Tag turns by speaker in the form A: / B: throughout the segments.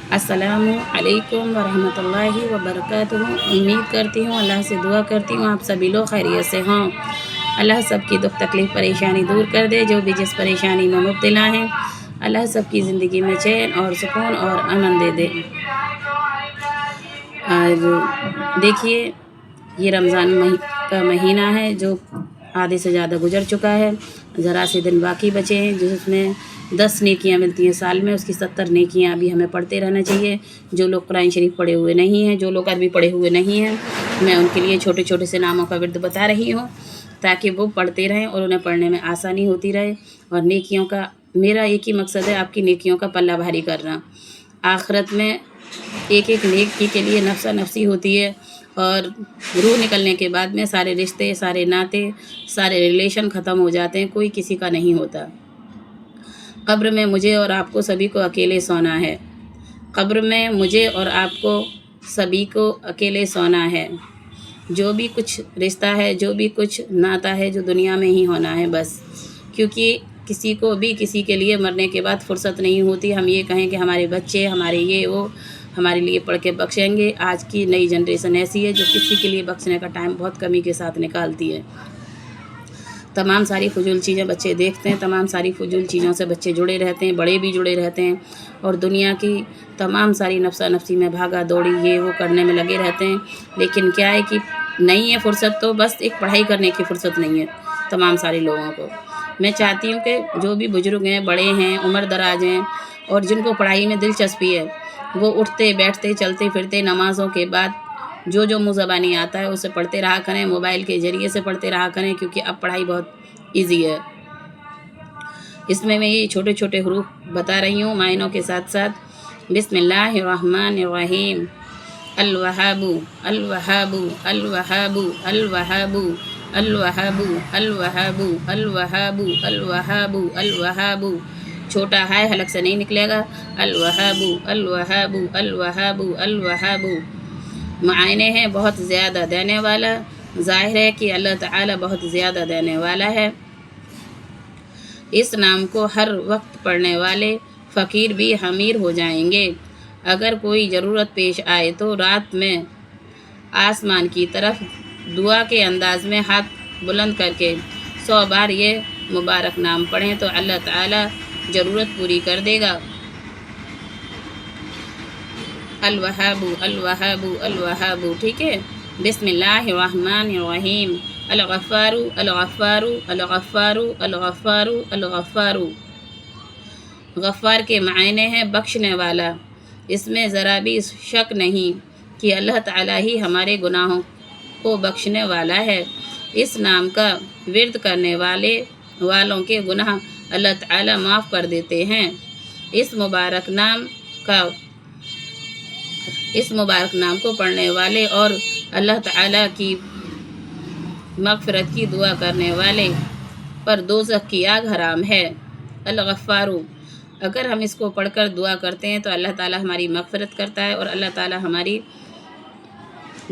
A: अस्सलाम अलैकुम वरहमतुल्लाहि वबरकातुहू। उम्मीद करती हूँ, अल्लाह से दुआ करती हूँ आप सभी लोग खैरियत से हों। अल्लाह सबकी दुख तकलीफ़ परेशानी दूर कर दे। जो भी जिस परेशानी में मुब्तला हैं, अल्लाह सबकी ज़िंदगी में चैन और सुकून और अमन दे दे। और देखिए, ये रमज़ान का महीना है जो आधे से ज़्यादा गुजर चुका है। ज़रा से दिन बाकी बचे हैं जिसमें 10 नेकियां मिलती हैं साल में, उसकी 70 नेकियां अभी हमें पढ़ते रहना चाहिए। जो लोग कुरान शरीफ पढ़े हुए नहीं हैं, जो लोग अरबी पढ़े हुए नहीं हैं, मैं उनके लिए छोटे छोटे से नामों का विर्द बता रही हूँ ताकि वो पढ़ते रहें और उन्हें पढ़ने में आसानी होती रहे। और नेकियों का मेरा एक ही मकसद है, आपकी नेकियों का पल्ला भारी करना। आखिरत में एक एक नेकी के लिए नफ्सा नफसी होती है और रूह निकलने के बाद में सारे रिश्ते, सारे नाते, सारे रिलेशन ख़त्म हो जाते हैं, कोई किसी का नहीं होता। कब्र में मुझे और आपको सभी को अकेले सोना है। कब्र में मुझे और आपको सभी को अकेले सोना है। जो भी कुछ रिश्ता है, जो भी कुछ नाता है, जो दुनिया में ही होना है बस। क्योंकि किसी को भी किसी के लिए मरने के बाद फुर्सत नहीं होती। हम ये कहें कि हमारे बच्चे, हमारे ये वो हमारे लिए पढ़ के बख्शेंगे। आज की नई जनरेशन ऐसी है जो किसी के लिए बख्शने का टाइम बहुत कमी के साथ निकालती है। तमाम सारी फजूल चीज़ें बच्चे देखते हैं, तमाम सारी फजूल चीज़ों से बच्चे जुड़े रहते हैं, बड़े भी जुड़े रहते हैं और दुनिया की तमाम सारी नफ्सा नफसी में भागा दौड़ी ये वो करने में लगे रहते हैं। लेकिन क्या है कि नहीं है फुर्सत, तो बस एक पढ़ाई करने की फ़ुर्सत नहीं है तमाम सारे लोगों को। मैं चाहती हूँ कि जो भी बुजुर्ग हैं, बड़े हैं, उम्र दराज हैं और जिनको पढ़ाई में दिलचस्पी है, वो उठते बैठते चलते फिरते नमाज़ों के बाद जो जो मुँह ज़बानी आता है उसे पढ़ते रहा करें। मोबाइल के ज़रिए से पढ़ते रहा करें क्योंकि अब पढ़ाई बहुत ईजी है। इसमें मैं ये छोटे छोटे हरूफ बता रही हूँ मायनों के साथ साथ। बिस्मिल्लाहिर्रहमानिर्रहीम। अल वहाबू अल वहाबू अल वहाबू अल वहाबू अल वहाबू अल वहाबू अल वहाबू अल वहाबू अल वहाबू। छोटा हाय हलक से नहीं निकलेगा। अल वहाबू अल वहाबू अल वहाबू अल वहाबू। मायने हैं बहुत ज़्यादा देने वाला। ज़ाहिर है कि अल्लाह ताला बहुत ज़्यादा देने वाला है। इस नाम को हर वक्त पढ़ने वाले फ़कीर भी अमीर हो जाएंगे। अगर कोई ज़रूरत पेश आए तो रात में आसमान की तरफ दुआ के अंदाज में हाथ बुलंद करके 100 बार ये मुबारक नाम पढ़ें तो अल्लाह ताला ज़रूरत पूरी कर देगा। अल वहाबू अल वहाबू अल वहाबू, ठीक है। बिस्मिल्लाहिर्रहमानिर्रहीम। अल गफ़्फ़ारू अल गफ़्फ़ारू अल गफ़्फ़ारू अल गफ़्फ़ारू अल गफ़्फ़ारू। गफ़्फ़ार के मायने हैं बख्शने वाला। इसमें ज़रा भी शक नहीं कि अल्लाह ताला ही हमारे गुनाहों को बख्शने वाला है। इस नाम का विर्द करने वालों के गुनाह अल्लाह ताला माफ़ कर देते हैं। इस मुबारक नाम को पढ़ने वाले और अल्लाह ताला की मग़फ़िरत की दुआ करने वाले पर दोज़ख की आग हराम है। अल गफ़्फ़ारू, अगर हम इसको पढ़कर दुआ करते हैं तो अल्लाह ताला हमारी मग़फ़िरत करता है और अल्लाह ताला हमारी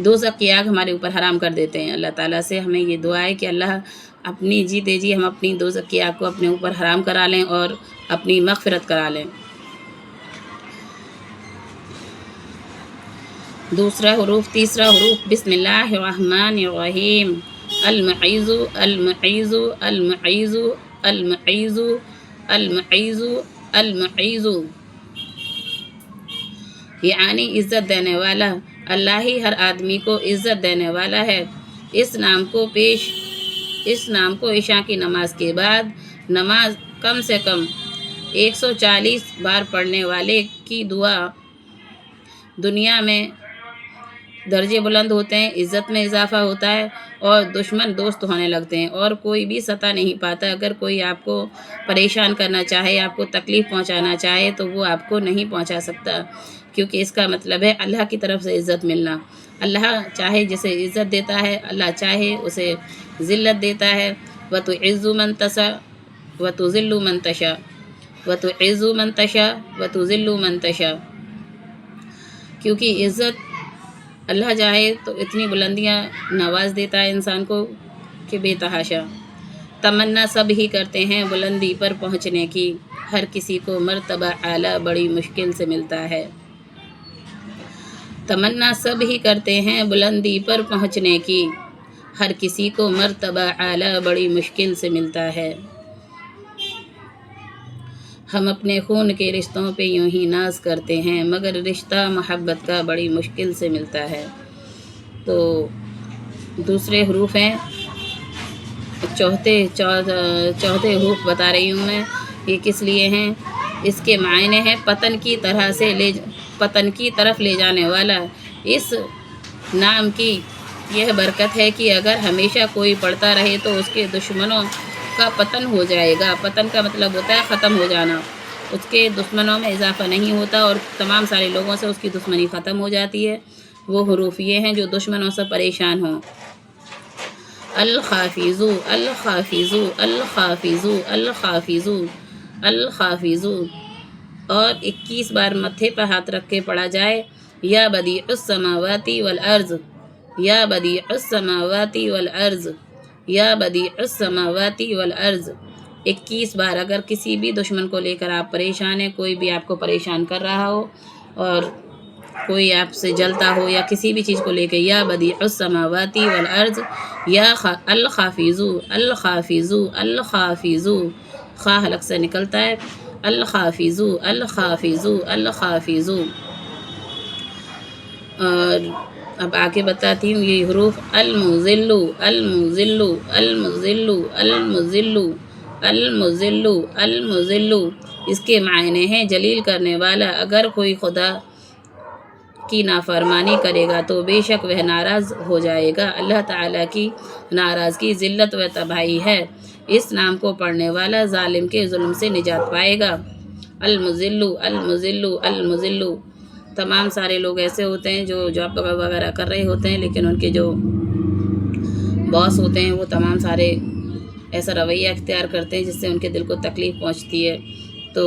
A: दोज़ख की आग हमारे ऊपर हराम कर देते हैं। अल्लाह ताला से हमें ये दुआ है कि अल्लाह अपनी जीते जी हम अपनी दोज़ख की आग को अपने ऊपर हराम करा लें और अपनी मग़फ़िरत करा लें। तीसरा हरूफ बिस्मिल्लाहिर्रहमानिर्रहीम। अल मुईज़ु अल मुईज़ु अल मुईज़ु अल मुईज़ु अल मुईज़ु अल मुईज़ु, यानी इज़्ज़त देने वाला। अल्लाह ही हर आदमी को इज़्ज़त देने वाला है। इस नाम को इशा की नमाज के बाद नमाज कम से कम 140 बार पढ़ने वाले की दुआ दुनिया में दर्जे बुलंद होते हैं, इज़्ज़त में इजाफ़ा होता है और दुश्मन दोस्त होने लगते हैं और कोई भी सता नहीं पाता। अगर कोई आपको परेशान करना चाहे, आपको तकलीफ़ पहुंचाना चाहे तो वो आपको नहीं पहुंचा सकता, क्योंकि इसका मतलब है अल्लाह की तरफ से इज़्ज़त मिलना। अल्लाह चाहे जिसे इज़्ज़त देता है, अल्लाह चाहे उसे ज़िल्लत देता है। व तुइज़्ज़ु मन तशा व तुज़िल्लु मन तशा व तुइज़्ज़ु मन तशा व तुज़िल्लु मन तशा। क्योंकि इज़्ज़त अल्लाह चाहे तो इतनी बुलंदियाँ नवाज देता है इंसान को कि बेतहाशा। तमन्ना सब ही करते हैं बुलंदी पर पहुँचने की, हर किसी को मर्तबा आला बड़ी मुश्किल से मिलता है। तमन्ना सब ही करते हैं बुलंदी पर पहुँचने की, हर किसी को मर्तबा आला बड़ी मुश्किल से मिलता है। हम अपने खून के रिश्तों पे यूं ही नाज करते हैं, मगर रिश्ता मोहब्बत का बड़ी मुश्किल से मिलता है। तो दूसरे हरूफ हैं, चौथे हरूफ बता रही हूँ मैं, ये किस लिए हैं। इसके मायने हैं पतन की तरफ ले जाने वाला। इस नाम की यह बरकत है कि अगर हमेशा कोई पढ़ता रहे तो उसके दुश्मनों का पतन हो जाएगा। पतन का मतलब होता है ख़त्म हो जाना, उसके दुश्मनों में इजाफा नहीं होता और तमाम सारे लोगों से उसकी दुश्मनी ख़त्म हो जाती है। वो हरूफ ये हैं जो दुश्मनों से परेशान हों। अल खाफिज़ू अल खाफिज़ू अल खाफिज़ू अल खाफिज़ू अल खाफिज़ू। और 21 बार मत्थे पर हाथ रख के पढ़ा जाए। या बदीउस समावाती वल अर्ज़, या बदीउस समावाती वल अर्ज़, या बदीउस समावाती वल अर्ज़। 21 बार। अगर किसी भी दुश्मन को लेकर आप परेशान हैं, कोई भी आपको परेशान कर रहा हो और कोई आपसे जलता हो या किसी भी चीज़ को लेकर, या बदीउस समावाती वल अर्ज़, या अल खाफिज़ू अल खाफिज़ू अल खाफिज़ू। खा हलक से निकलता है, अल खाफिज़ू अल खाफिज़ू अल खाफिज़ू। और अब आगे बताती हूँ ये हरूफ। अल मुज़िल्लु अल मुज़िल्लु अल मुज़िल्लु अल मुज़िल्लु अल मुज़िल्लु अल मुज़िल्लु। इसके मायने हैं जलील करने वाला। अगर कोई खुदा की नाफरमानी करेगा तो बेशक वह नाराज़ हो जाएगा। अल्लाह ताला की नाराज़गी ज़िल्लत व तबाही है। इस नाम को पढ़ने वाला जालिम के जुल्म से निजात पाएगा। अल मुज़िल्लु अल मुज़िल्लु अल मुज़िल्लु। तमाम सारे लोग ऐसे होते हैं जो जॉब वगैरह कर रहे होते हैं, लेकिन उनके जो बॉस होते हैं वो तमाम सारे ऐसा रवैया इख्तियार करते हैं जिससे उनके दिल को तकलीफ़ पहुंचती है। तो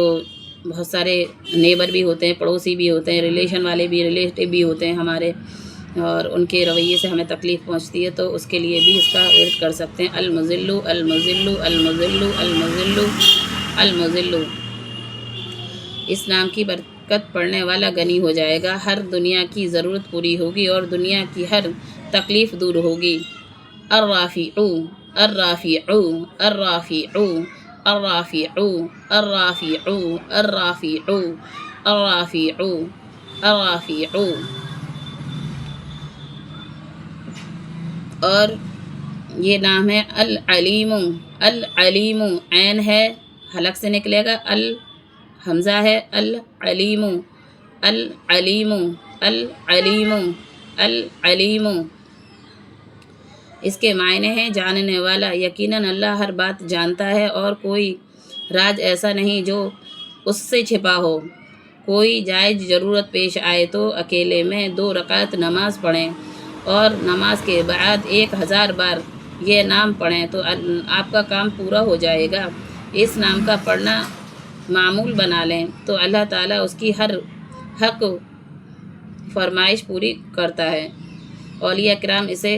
A: बहुत सारे नेबर भी होते हैं, पड़ोसी भी होते हैं, रिलेशन वाले भी, रिलेटिव भी होते हैं हमारे, और उनके रवैये से हमें तकलीफ़ पहुंचती है। तो उसके लिए भी इसका विर्द कर सकते हैं। अल मुज़िल्लु अल मुज़िल्लु अल मुज़िल्लु अल मुज़िल्लु अल मुज़िल्लु। इस नाम की बरकत पढ़ने वाला गनी हो जाएगा। हर दुनिया की ज़रूरत पूरी होगी और दुनिया की हर तकलीफ़ दूर होगी। अर्राफ़िउ अर्राफ़िउ अर्राफ़िउ अर्राफ़िउ अर्राफ़िउ अर्राफ़िउ अर्राफ़िउ अर्राफ़िउ। और ये नाम है अल अलीमु अल अलीमु। ऐन है, हलक से निकलेगा, अल हमज़ा है, अल अलीमु अल अलीमु अल अलीमु अल अलीमु। इसके मायने हैं जानने वाला। यकीनन अल्लाह हर बात जानता है और कोई राज ऐसा नहीं जो उससे छिपा हो। कोई जायज़ ज़रूरत पेश आए तो अकेले में 2 रकात नमाज पढ़ें और नमाज के बाद 1000 बार ये नाम पढ़ें तो आपका काम पूरा हो जाएगा। इस नाम का पढ़ना मामूल बना लें तो अल्लाह ताला उसकी हर हक फरमाइश पूरी करता है। औलिया किराम इसे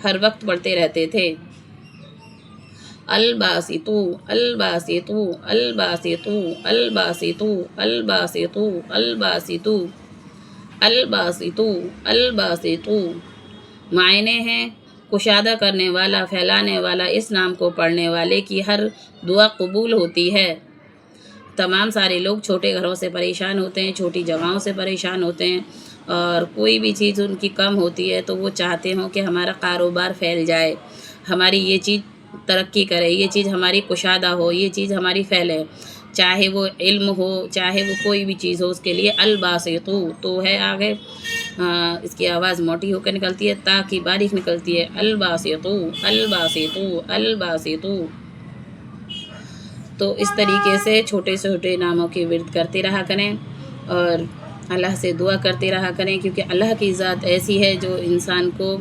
A: हर वक्त पढ़ते रहते थे। अल बासितु अल बासितु अल बासितु अल बासितु अल बासितु अल बासितु अल बासितु अल बासितु। मायने हैं कुशादा करने वाला, फैलाने वाला। इस नाम को पढ़ने वाले की हर दुआ कबूल होती है। तमाम सारे लोग छोटे घरों से परेशान होते हैं, छोटी जगहों से परेशान होते हैं, और कोई भी चीज़ उनकी कम होती है तो वो चाहते हों कि हमारा कारोबार फैल जाए, हमारी ये चीज़ तरक्की करे, ये चीज़ हमारी कुशादा हो, ये चीज़ हमारी फैले, चाहे वो इल्म हो, चाहे वो कोई भी चीज़ हो। उसके लिए अल बासितु तो है आगे, इसकी आवाज़ मोटी होकर निकलती है, ता की बारीक निकलती है। अल बासितु अल बासितु अल बासितु। तो इस तरीके से छोटे छोटे नामों के विर्द करते रहा करें और अल्लाह से दुआ करते रहा करें, क्योंकि अल्लाह की ज़ात ऐसी है जो इंसान को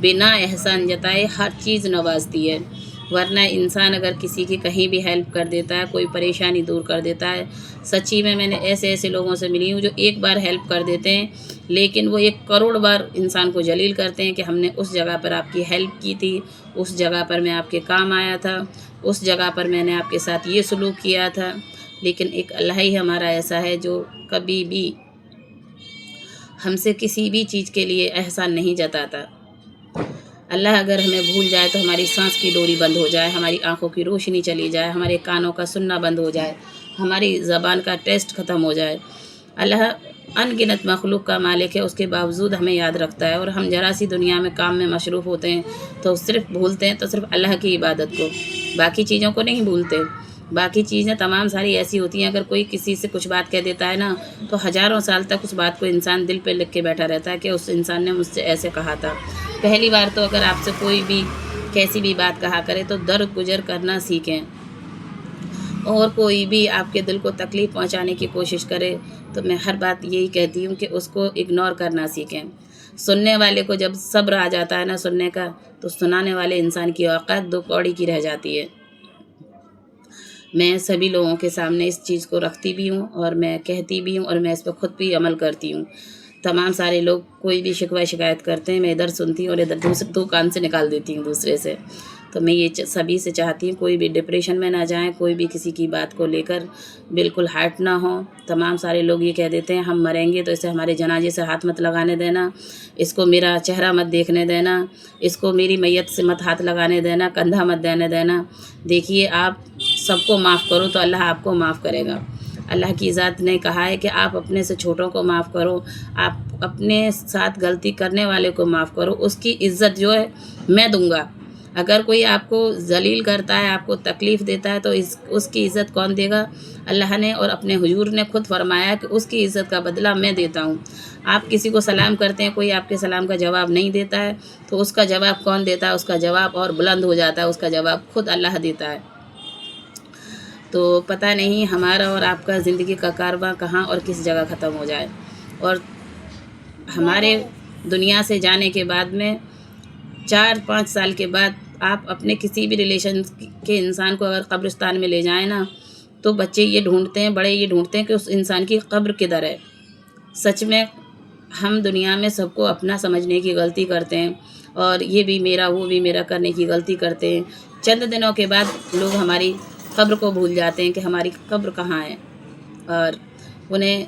A: बिना एहसान जताए हर चीज़ नवाजती है। वरना इंसान अगर किसी की कहीं भी हेल्प कर देता है, कोई परेशानी दूर कर देता है। सच्ची में मैंने ऐसे ऐसे लोगों से मिली हूँ जो एक बार हेल्प कर देते हैं, लेकिन वो 1 करोड़ बार इंसान को जलील करते हैं कि हमने उस जगह पर आपकी हेल्प की थी, उस जगह पर मैं आपके काम आया था, उस जगह पर मैंने आपके साथ ये सलूक किया था। लेकिन एक अल्लाह ही हमारा ऐसा है जो कभी भी ہم سے کسی بھی چیز کے لیے احسان نہیں جتاتا۔ اللہ اگر ہمیں بھول جائے تو ہماری سانس کی ڈوری بند ہو جائے، ہماری آنکھوں کی روشنی چلی جائے، ہمارے کانوں کا سننا بند ہو جائے، ہماری زبان کا ٹیسٹ ختم ہو جائے، اللہ ان گنت مخلوق کا مالک ہے، اس کے باوجود ہمیں یاد رکھتا ہے، اور ہم ذرا سی دنیا میں کام میں مصروف ہوتے ہیں تو صرف بھولتے ہیں تو صرف اللہ کی عبادت کو، باقی چیزوں کو نہیں بھولتے۔ باقی چیزیں تمام ساری ایسی ہوتی ہیں، اگر کوئی کسی سے کچھ بات کہہ دیتا ہے نا تو ہزاروں سال تک اس بات کو انسان دل پہ لکھ کے بیٹھا رہتا ہے کہ اس انسان نے مجھ سے ایسے کہا تھا۔ پہلی بار تو اگر آپ سے کوئی بھی کیسی بھی بات کہا کرے تو درد گزر کرنا سیکھیں، اور کوئی بھی آپ کے دل کو تکلیف پہنچانے کی کوشش کرے تو میں ہر بات یہی کہتی ہوں کہ اس کو اگنور کرنا سیکھیں۔ سننے والے کو جب صبر آ جاتا ہے نا سننے کا، تو سنانے والے انسان کی اوقات 2 کوڑی کی رہ جاتی ہے۔ میں سبھی لوگوں کے سامنے اس چیز کو رکھتی بھی ہوں اور میں کہتی بھی ہوں، اور میں اس پہ خود بھی عمل کرتی ہوں۔ تمام سارے لوگ کوئی بھی شکوہ شکایت کرتے ہیں، میں ادھر سنتی ہوں اور ادھر دوسرے 2 کان سے نکال دیتی ہوں دوسرے سے۔ تو میں یہ سبھی سے چاہتی ہوں کوئی بھی ڈپریشن میں نہ جائیں، کوئی بھی کسی کی بات کو لے کر بالکل ہارٹ نہ ہوں۔ تمام سارے لوگ یہ کہہ دیتے ہیں ہم مریں گے تو اسے ہمارے جنازے سے ہاتھ مت لگانے دینا، اس کو میرا چہرہ مت دیکھنے دینا، اس کو میری میت سے مت ہاتھ لگانے دینا، کندھا مت دینے دینا۔ دیکھیے آپ سب کو معاف کرو تو اللہ آپ کو معاف کرے گا۔ اللہ کی ذات نے کہا ہے کہ آپ اپنے سے چھوٹوں کو معاف کرو، آپ اپنے ساتھ غلطی کرنے والے کو معاف کرو، اس کی عزت جو ہے میں دوں گا۔ اگر کوئی آپ کو ذلیل کرتا ہے، آپ کو تکلیف دیتا ہے تو اس کی عزت کون دے گا؟ اللہ نے اور اپنے حضور نے خود فرمایا کہ اس کی عزت کا بدلہ میں دیتا ہوں۔ آپ کسی کو سلام کرتے ہیں، کوئی آپ کے سلام کا جواب نہیں دیتا ہے تو اس کا جواب کون دیتا ہے؟ اس کا جواب اور بلند ہو جاتا ہے، اس کا جواب خود اللہ دیتا ہے۔ تو پتہ نہیں ہمارا اور آپ کا زندگی کا کارواں کہاں اور کس جگہ ختم ہو جائے، اور ہمارے دنیا سے جانے کے بعد میں 4-5 سال کے بعد آپ اپنے کسی بھی ریلیشن کے انسان کو اگر قبرستان میں لے جائیں نا تو بچے یہ ڈھونڈتے ہیں، بڑے یہ ڈھونڈتے ہیں کہ اس انسان کی قبر کدھر ہے۔ سچ میں ہم دنیا میں سب کو اپنا سمجھنے کی غلطی کرتے ہیں، اور یہ بھی میرا وہ بھی میرا کرنے کی غلطی کرتے ہیں۔ چند دنوں کے بعد لوگ ہماری قبر کو بھول جاتے ہیں کہ ہماری قبر کہاں ہے، اور انہیں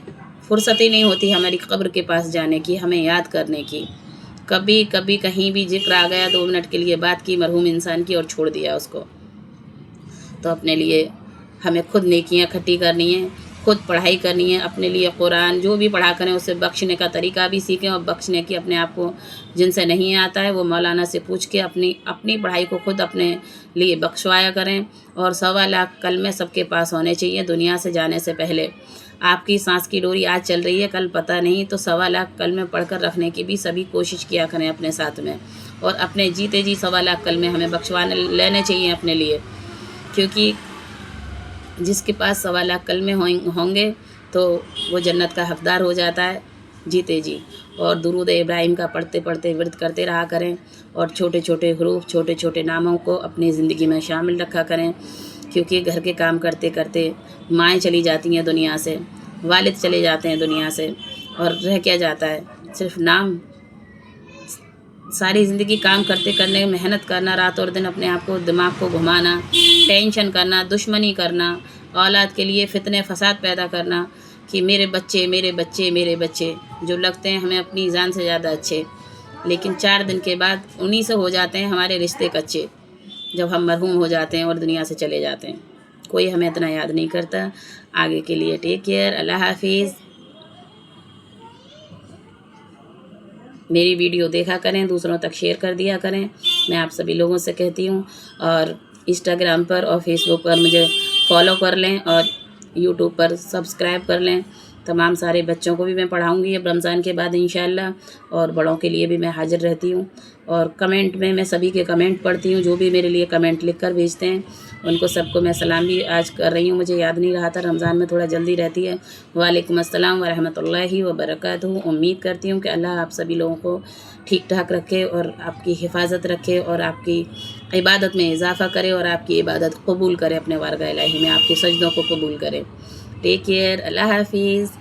A: فرصت ہی نہیں ہوتی ہماری قبر کے پاس جانے کی، ہمیں یاد کرنے کی۔ کبھی کبھی کہیں بھی ذکر آ گیا 2 منٹ کے لیے بات کی مرحوم انسان کی اور چھوڑ دیا اس کو۔ تو اپنے لیے ہمیں خود نیکیاں اکٹھی کرنی ہیں، خود پڑھائی کرنی ہے، اپنے لیے قرآن جو بھی پڑھا کریں اسے بخشنے کا طریقہ بھی سیکھیں، اور بخشنے کی اپنے آپ کو جن سے نہیں آتا ہے وہ مولانا سے پوچھ کے اپنی پڑھائی کو خود اپنے لیے بخشوایا کریں۔ اور 1.25 لاکھ کلمے سب کے پاس ہونے چاہیے دنیا سے جانے سے پہلے۔ آپ کی سانس کی ڈوری آج چل رہی ہے کل پتہ نہیں، تو 1.25 لاکھ کلمے پڑھ کر رکھنے کی بھی سبھی کوشش کیا کریں اپنے ساتھ میں، اور اپنے جیتے جی 1.25 لاکھ کلمے ہمیں بخشوانے لینے چاہیے اپنے لیے، کیونکہ جس کے پاس 1.25 لاکھ کلمے ہوں گے تو وہ جنت کا حقدار ہو جاتا ہے جیتے جی۔ اور درود ابراہیم کا پڑھتے پڑھتے ورد کرتے رہا کریں، اور چھوٹے چھوٹے حروف چھوٹے چھوٹے ناموں کو اپنی زندگی میں شامل رکھا کریں، کیونکہ گھر کے کام کرتے کرتے مائیں چلی جاتی ہیں دنیا سے، والد چلے جاتے ہیں دنیا سے، اور رہ کیا جاتا ہے؟ صرف نام۔ ساری زندگی کام کرتے کرنے محنت کرنا، رات اور دن اپنے آپ کو دماغ کو گھمانا، ٹینشن کرنا، دشمنی کرنا، اولاد کے لیے فتنے فساد پیدا کرنا کہ میرے بچے میرے بچے میرے بچے، جو لگتے ہیں ہمیں اپنی جان سے زیادہ اچھے، لیکن 4 دن کے بعد انہی سے ہو جاتے ہیں ہمارے رشتے کچے، جب ہم مرحوم ہو جاتے ہیں اور دنیا سے چلے جاتے ہیں۔ کوئی ہمیں اتنا یاد نہیں کرتا۔ آگے کے لیے ٹیک کیئر، اللہ حافظ۔ میری ویڈیو دیکھا کریں، دوسروں تک شیئر کر دیا کریں، میں آپ سبھی لوگوں سے کہتی ہوں، اور انسٹاگرام پر اور فیس بک پر مجھے فالو کر لیں، اور یوٹیوب پر سبسکرائب کر لیں۔ تمام سارے بچوں کو بھی میں پڑھاؤں گی اب رمضان کے بعد انشاءاللہ، اور بڑوں کے لیے بھی میں حاضر رہتی ہوں، اور کمنٹ میں سبھی کے کمنٹ پڑھتی ہوں، جو بھی میرے لیے کمنٹ لکھ کر بھیجتے ہیں ان کو سب کو میں سلام بھی آج کر رہی ہوں، مجھے یاد نہیں رہا تھا، رمضان میں تھوڑا جلدی رہتی ہے۔ وعلیکم السلام ورحمۃ اللہ وبرکاتہ۔ امید کرتی ہوں کہ اللہ آپ سبھی لوگوں کو ٹھیک ٹھاک رکھے، اور آپ کی حفاظت رکھے، اور آپ کی عبادت میں اضافہ کرے، اور آپ کی عبادت قبول کرے، اپنے وارگاہ الہی میں آپ کے سجدوں کو قبول کرے۔ ٹیک کیئر، اللہ حافظ۔